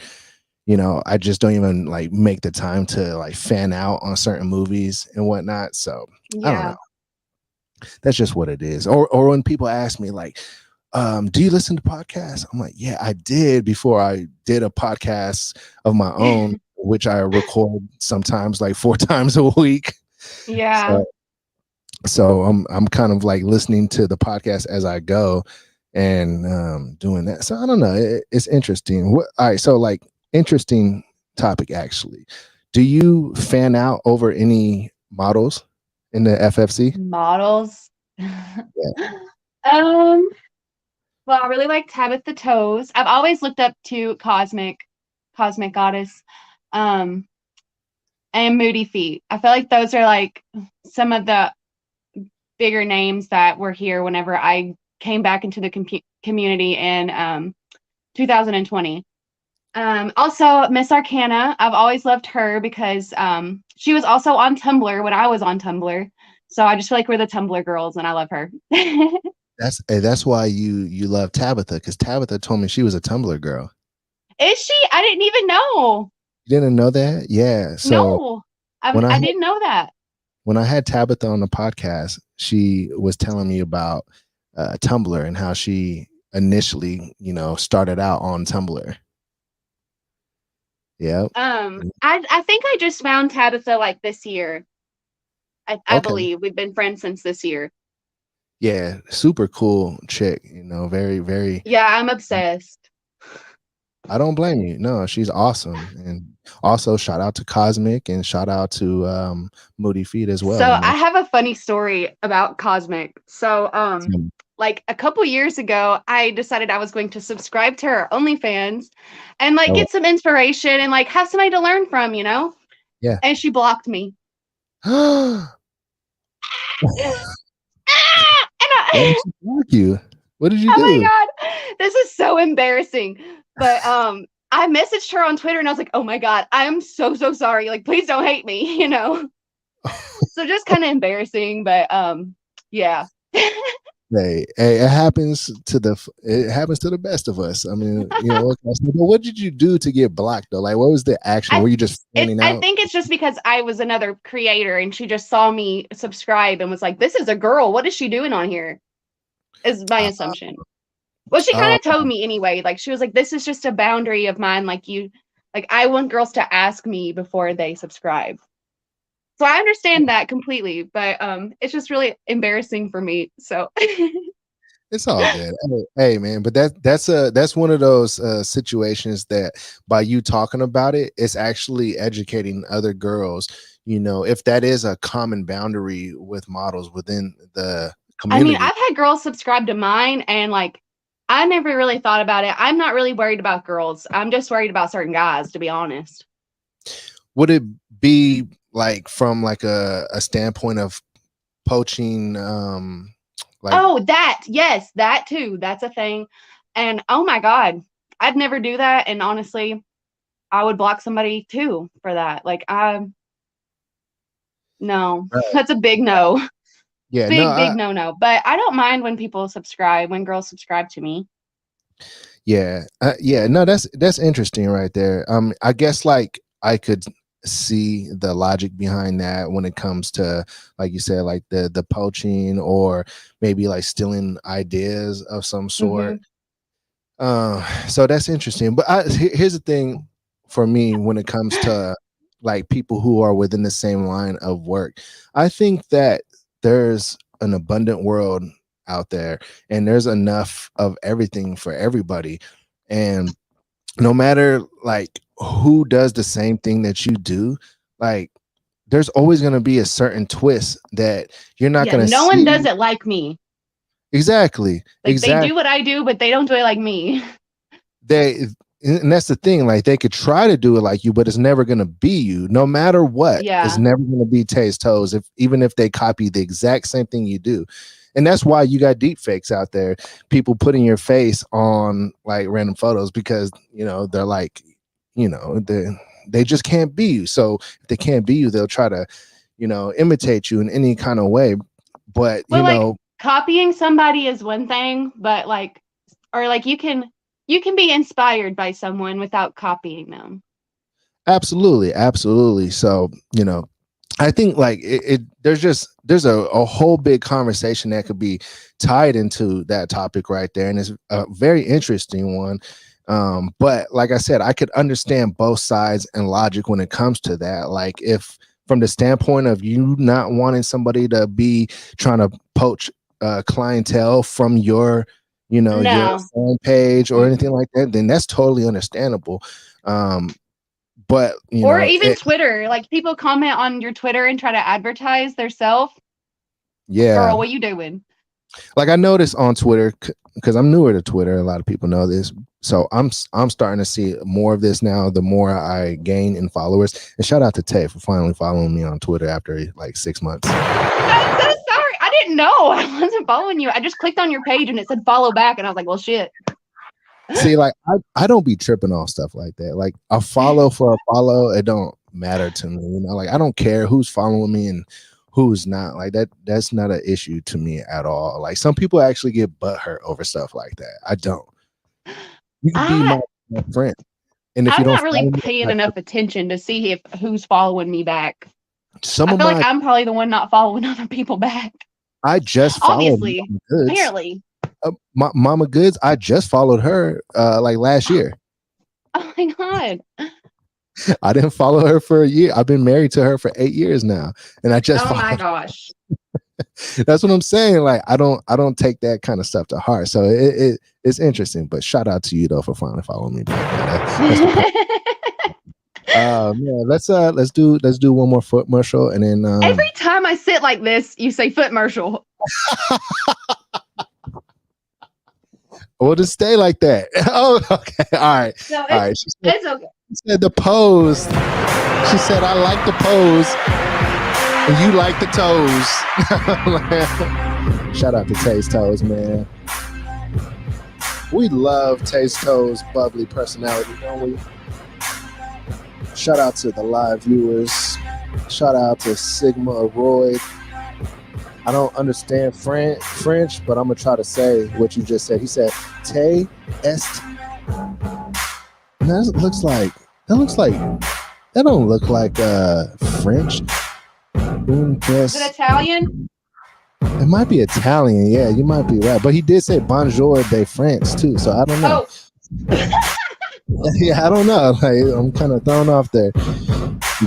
I just don't even like make the time to like fan out on certain movies and whatnot. So I don't know. That's just what it is. Or when people ask me like, do you listen to podcasts? I'm like, yeah, I did before I did a podcast of my own, which I record sometimes like 4 times a week. Yeah. So I'm kind of like listening to the podcast as I go and doing that. So I don't know. It's interesting. All right. So like interesting topic, actually. Do you fan out over any models in the FFC? Models? Yeah. Well, I really like Tays Toes. I've always looked up to Cosmic Goddess. and Moody Feet. I feel like those are like some of the bigger names that were here whenever I came back into the community in 2020. Also, Miss Arcana. I've always loved her because she was also on Tumblr when I was on Tumblr. So I just feel like we're the Tumblr girls, and I love her. That's why you love Tabitha, because Tabitha told me she was a Tumblr girl. Is she? I didn't even know. You didn't know that? Yeah. So no, I didn't know that. When I had Tabitha on the podcast, she was telling me about Tumblr and how she initially, started out on Tumblr. Yeah. I think I just found Tabitha like this year. I believe we've been friends since this year. Yeah, super cool chick, very, very. Yeah, I'm obsessed. I don't blame you. No, she's awesome. And also shout out to Cosmic and shout out to Moody Feet as well. So I have a funny story about Cosmic. So like a couple years ago, I decided I was going to subscribe to her OnlyFans and like get some inspiration and like have somebody to learn from, Yeah. And she blocked me. What did you do? Oh my God, this is so embarrassing. But I messaged her on Twitter and I was like, oh my God, I'm so sorry. Like, please don't hate me, So just kind of embarrassing, but yeah. Hey, it happens to the best of us. I mean, what did you do to get blocked though? Like, what was the action? Were you just fanning out? I think it's just because I was another creator and she just saw me subscribe and was like, this is a girl. What is she doing on here? Is my assumption. Well, she kind of told me anyway. Like, she was like, this is just a boundary of mine. Like, I want girls to ask me before they subscribe. So I understand that completely, but it's just really embarrassing for me. So it's all good. Hey man, but that's one of those situations that by you talking about it, it's actually educating other girls. If that is a common boundary with models within the community. I mean, I've had girls subscribe to mine, and like, I never really thought about it. I'm not really worried about girls. I'm just worried about certain guys, to be honest. Would it be like from like a standpoint of poaching? Yes, that too. That's a thing. And oh my God, I'd never do that. And honestly, I would block somebody too for that. Like, no, that's a big no. Yeah, big no. But I don't mind when people subscribe, when girls subscribe to me. Yeah, no, that's interesting right there. I guess like I could see the logic behind that when it comes to, like you said, like the poaching or maybe like stealing ideas of some sort. So that's interesting. But here's the thing for me when it comes to like people who are within the same line of work. I think that there's an abundant world out there and there's enough of everything for everybody. And no matter like who does the same thing that you do, like there's always going to be a certain twist that you're not going to see. No one does it like me. Exactly. Like they do what I do, but they don't do it like me. And that's the thing, like they could try to do it like you, but it's never going to be you. No matter what, it's never going to be Tays Toes, even if they copy the exact same thing you do. And that's why you got deep fakes out there, people putting your face on like random photos because they're like, they just can't be you. So if they can't be you, they'll try to imitate you in any kind of way. But like, copying somebody is one thing, but like, or like you can be inspired by someone without copying them. Absolutely. So, I think like there's a whole big conversation that could be tied into that topic right there. And it's a very interesting one. But like I said, I could understand both sides and logic when it comes to that. Like if from the standpoint of you not wanting somebody to be trying to poach clientele from your your fan page or anything like that, then that's totally understandable. But even Twitter, like people comment on your Twitter and try to advertise their self. Yeah, girl, what you doing? Like I noticed on Twitter, because I'm newer to Twitter, a lot of people know this. So I'm starting to see more of this now. The more I gain in followers, and shout out to Tay for finally following me on Twitter after like 6 months. I'm so sorry. I didn't know. I wasn't following you. I just clicked on your page and it said follow back, and I was like, well, shit. See, like I don't be tripping off stuff like that. Like a follow for a follow, it don't matter to me. You know, like I don't care who's following me and who's not. Like that's not an issue to me at all. Like some people actually get butthurt over stuff like that. I don't. You can be my friend. And if I'm you don't not really me, paying enough attention to see if who's following me back. Some I of feel my like I'm probably the one not following other people back. I just followed Obviously, Mama Goodz. apparently. Mama Goodz, I just followed her like last year. Oh my God. I didn't follow her for a year. I've been married to her for 8 years now. And I just my gosh. That's what I'm saying. Like I don't take that kind of stuff to heart. So it's interesting. But shout out to you though for finally following me back. Yeah, let's do one more foot commercial and then every time I sit like this, you say foot commercial. We'll just stay like that. Oh, okay. All right. No, all right. It's okay. She said the pose. She said, I like the pose. And you like the toes. Shout out to Tays Toes, man. We love Tays Toes' bubbly personality, don't we? Shout out to the live viewers. Shout out to Sigma Aroid. I don't understand French, but I'm gonna try to say what you just said. He said, "Tay est." That looks like that don't look like French. Is it Italian? It might be Italian. Yeah, you might be right. But he did say "Bonjour de France" too, so I don't know. Oh. Yeah, I don't know. Like, I'm kind of thrown off there.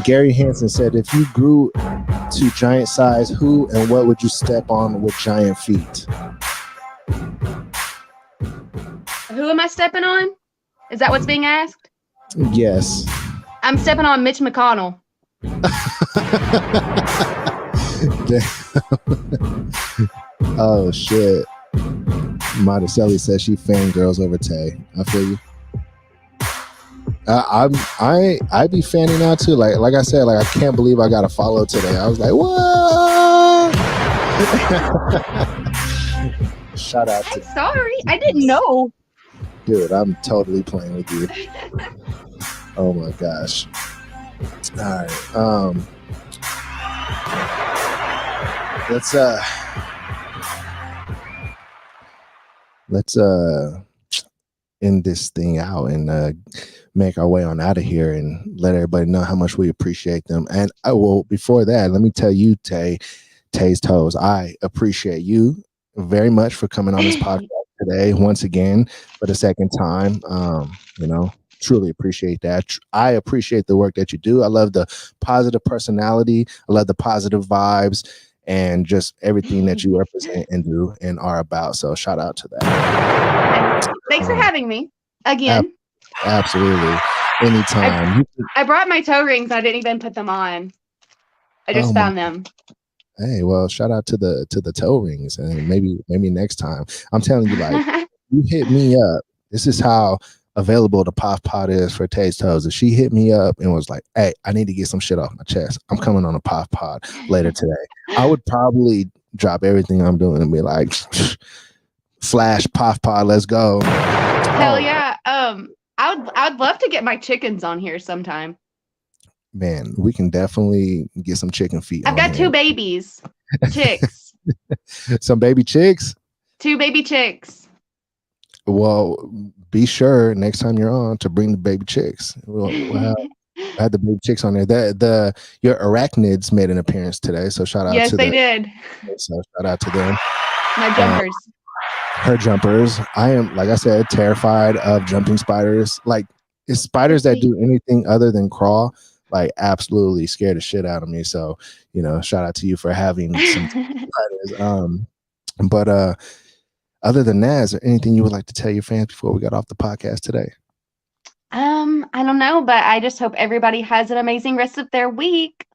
Gary Hansen said, "If you grew to giant size, who and what would you step on with giant feet?" Who am I stepping on? Is that what's being asked? Yes. I'm stepping on Mitch McConnell. Oh shit. Monticelli says she fangirls over Tay. I feel you. I be fanning out too. Like I said, like I can't believe I got a follow today. I was like, what? Shout out to. Sorry, I didn't know. Dude, I'm totally playing with you. Oh my gosh. All right. Let's end this thing out and make our way on out of here and let everybody know how much we appreciate them. And before that, let me tell you, Tays Toes, I appreciate you very much for coming on this podcast today once again for the second time. Truly appreciate that. I appreciate the work that you do. I love the positive personality. I love the positive vibes and just everything that you represent and do and are about. So shout out to that. Thanks for having me again. Absolutely. Anytime. I brought my toe rings. I didn't even put them on. I just found them. Hey, well, shout out to the toe rings, and maybe next time. I'm telling you, like, you hit me up. This is how available the POF pod is for Tays Toes. If she hit me up and was like, "Hey, I need to get some shit off my chest. I'm coming on a POF pod later today," I would probably drop everything I'm doing and be like, "Flash POF pod, let's go." Hell yeah. I'd love to get my chickens on here sometime. Man, we can definitely get some chicken feet. I've got 2 babies. Chicks. Some baby chicks? 2 baby chicks. Well, be sure next time you're on to bring the baby chicks. We'll have the baby chicks on there. Your arachnids made an appearance today, so shout out to them. Yes, they did. So shout out to them. My jumpers. Her jumpers. I am, like I said, terrified of jumping spiders. Like, it's spiders that do anything other than crawl, like, absolutely scared the shit out of me. So, shout out to you for having some spiders. But other than that, is there anything you would like to tell your fans before we got off the podcast today? I don't know, but I just hope everybody has an amazing rest of their week.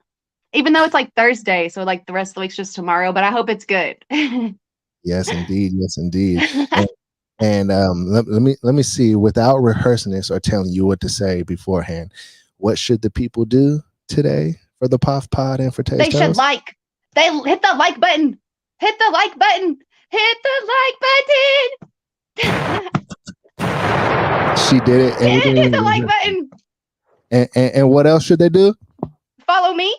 Even though it's like Thursday, so like the rest of the week's just tomorrow, but I hope it's good. Yes, indeed. Yes, indeed. And let me see. Without rehearsing this or telling you what to say beforehand, what should the people do today for the POF Pod and for Tays They should Toes? They hit the like button. Hit the like button. Hit the like button. She did it. Hit the like button. And what else should they do? Follow me.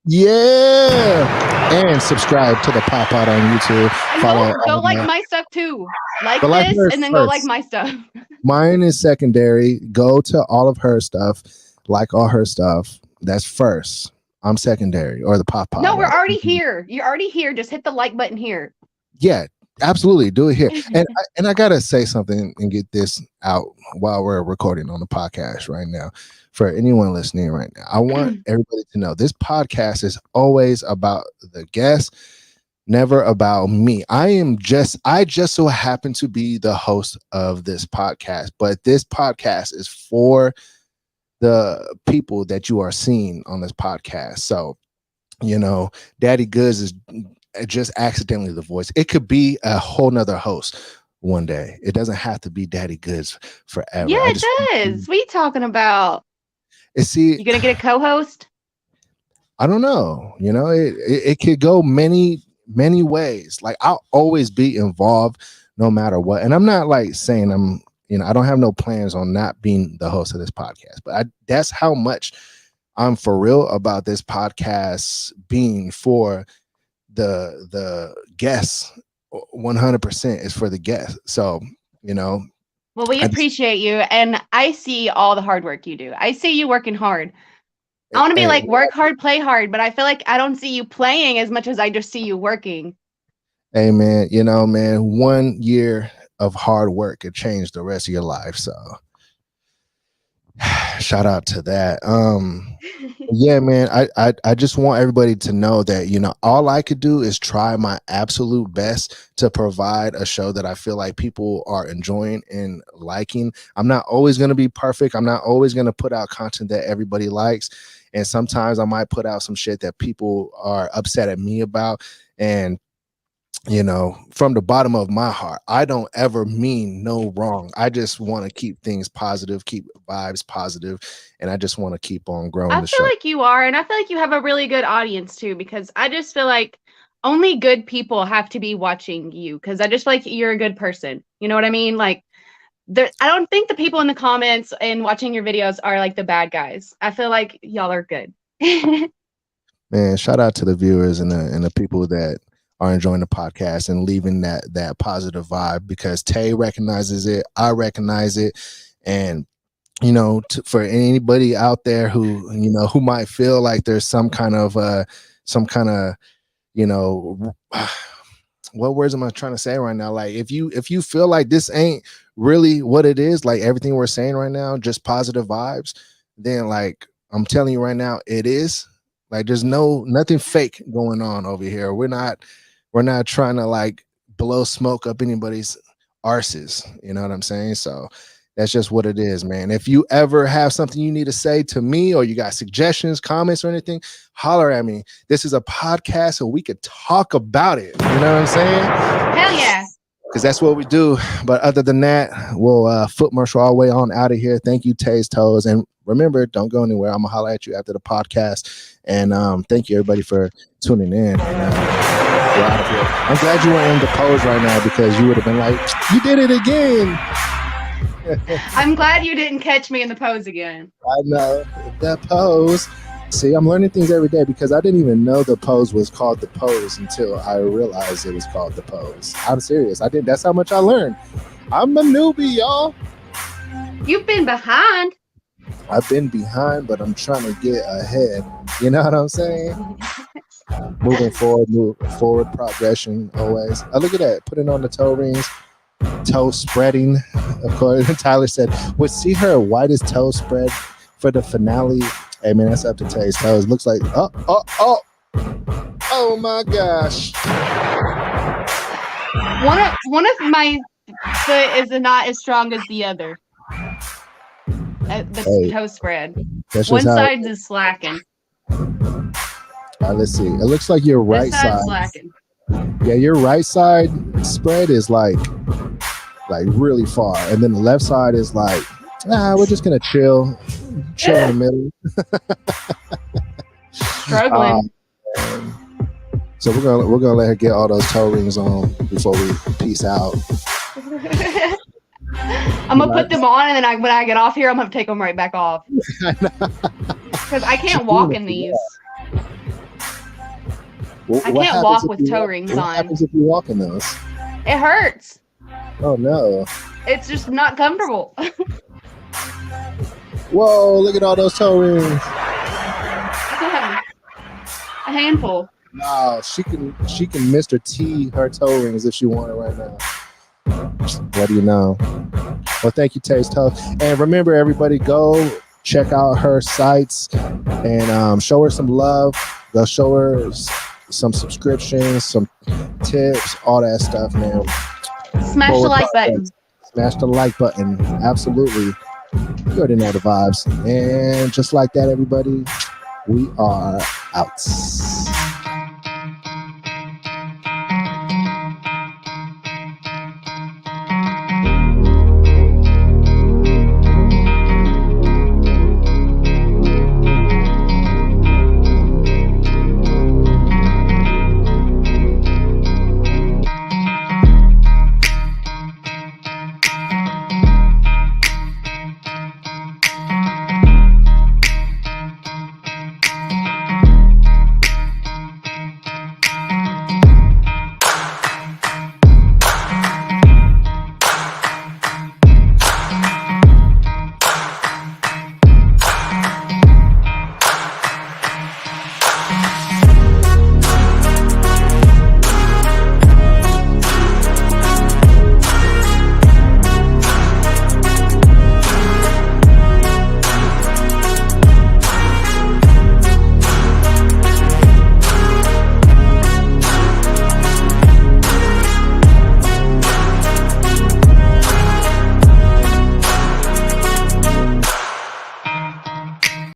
Yeah. And subscribe to the POF Pod on YouTube. And go like my stuff too. Like this and then go like my stuff. Mine is secondary. Go to all of her stuff. Like all her stuff. That's first. I'm secondary, or the POF Pod. No, we're already here. You're already here. Just hit the like button here. Yeah, absolutely. Do it here. And I gotta say something and get this out while we're recording on the podcast right now. For anyone listening right now, I want everybody to know this podcast is always about the guest, never about me. I just so happen to be the host of this podcast, but this podcast is for the people that you are seeing on this podcast. So, Daddy Goodz is just accidentally the voice. It could be a whole nother host one day. It doesn't have to be Daddy Goodz forever. Yeah, it does. What are you talking about? You gonna get a co-host? I don't know. It could go many ways. Like, I'll always be involved no matter what. And I'm not like saying I don't have no plans on not being the host of this podcast, but that's how much I'm for real about this podcast being for the guests. 100% is for the guests. So, well, we appreciate you, and I see all the hard work you do. I see you working hard. I want to be like work hard, play hard, but I feel like I don't see you playing as much as I just see you working. Hey, man, man, 1 year of hard work could change the rest of your life. So shout out to that. Yeah, man, I just want everybody to know that, all I could do is try my absolute best to provide a show that I feel like people are enjoying and liking. I'm not always going to be perfect. I'm not always going to put out content that everybody likes. And sometimes I might put out some shit that people are upset at me about. And from the bottom of my heart, I don't ever mean no wrong. I just want to keep things positive, keep vibes positive, and I just want to keep on growing the show. I feel like you are, and I feel like you have a really good audience too, because I just feel like only good people have to be watching you, because I just feel like you're a good person. You know what I mean? Like, I don't think the people in the comments and watching your videos are like the bad guys. I feel like y'all are good. Man, shout out to the viewers and the people that are enjoying the podcast and leaving that positive vibe, because Tay recognizes it, I recognize it, and for anybody out there who might feel like there's some kind of what words am I trying to say right now? Like, if you feel like this ain't really what it is, like everything we're saying right now, just positive vibes, then like I'm telling you right now, it is. Like, there's nothing fake going on over here. We're not trying to like blow smoke up anybody's arses. You know what I'm saying? So that's just what it is, man. If you ever have something you need to say to me, or you got suggestions, comments, or anything, holler at me. This is a podcast, so we could talk about it. You know what I'm saying? Hell yeah. Because that's what we do. But other than that, we'll foot marshal our way on out of here. Thank you, Tays Toes. And remember, don't go anywhere. I'm going to holler at you after the podcast. And thank you, everybody, for tuning in. And, we're out of here. I'm glad you weren't in the pose right now, because you would have been like, you did it again. I'm glad you didn't catch me in the pose again. I know. The pose. See, I'm learning things every day, because I didn't even know the pose was called the pose until I realized it was called the pose. I'm serious. That's how much I learned. I'm a newbie, y'all. You've been behind. I've been behind, but I'm trying to get ahead. You know what I'm saying? Moving forward progression always. Oh, look at that. Putting on the toe rings. Toe spreading. Of course, Tyler said, would see her whitest toe spread for the finale. Hey, man, that's up to Tays Toes. Looks like, oh my gosh. One of my foot is not as strong as the other. The toe spread. One side is slacking. Let's see. It looks like your right side. Slacking. Yeah, your right side spread is like really far, and then the left side is like, nah, we're just gonna chill in the middle. Struggling. So we're gonna let her get all those toe rings on before we peace out. I'm gonna put them on, and then when I get off here, I'm gonna take them right back off because I can't walk in these. I can't walk with toe rings on. What happens if you walk in those? It hurts. Oh no! It's just not comfortable. Whoa! Look at all those toe rings. A handful. No, she can Mr. T her toe rings if she wanted right now. What do you know? Well, thank you, Tays Toes. And remember, everybody, go check out her sites and show her some love. Go show her some subscriptions, some tips, all that stuff, man. Smash the like button. Smash the like button. Absolutely. You already know the vibes. And just like that, everybody, we are out.